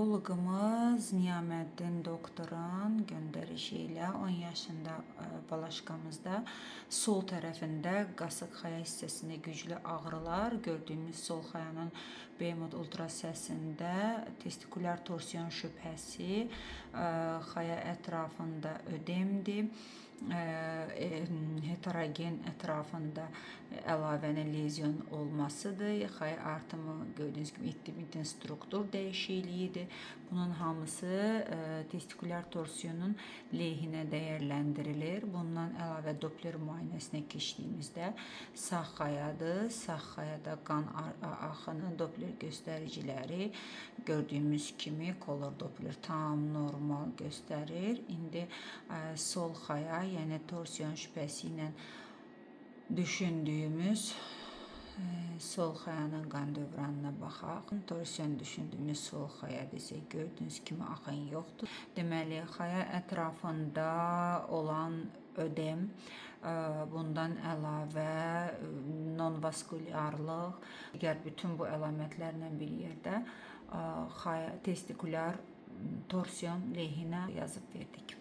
Uroloqumuz Niyaməddin doktorun göndərişi ilə 10 yaşında balaşqamızda sol tərəfində qasıq xaya hissəsində güclü ağrılar, gördüyümüz sol xayanın behemoth ultra səsində testikulyar torsiyon şübhəsi, xaya ətrafında ödemdir, heterogen ətrafında əlavənə lezyon olmasıdır. Xaya artımı gördüyünüz kimi ittin struktur dəyişikliyidir. Bunun hamısı testikulyar torsiyonun lehinə dəyərləndirilir. Bundan əlavə Doppler müayinəsinə keçdiyimizdə sağ xayadır. Sağ xayada qan axını Doppler göstəriciləri gördüyümüz kimi kolor Doppler tam normal göstərir. İndi sol xaya, yəni torsiyon şübhəsi ilə düşündüyümüz sol xayanın qan dövranına baxaq. Torsiyon düşündüyümüz sol xayada isə gördüyünüz kimi axın yoxdur. Deməli, xaya ətrafında olan ödem, bundan əlavə non-vaskulyarlıq, digər bütün bu əlamətlərlə bir yerdə testikulyar torsiyon lehinə yazıb verdik.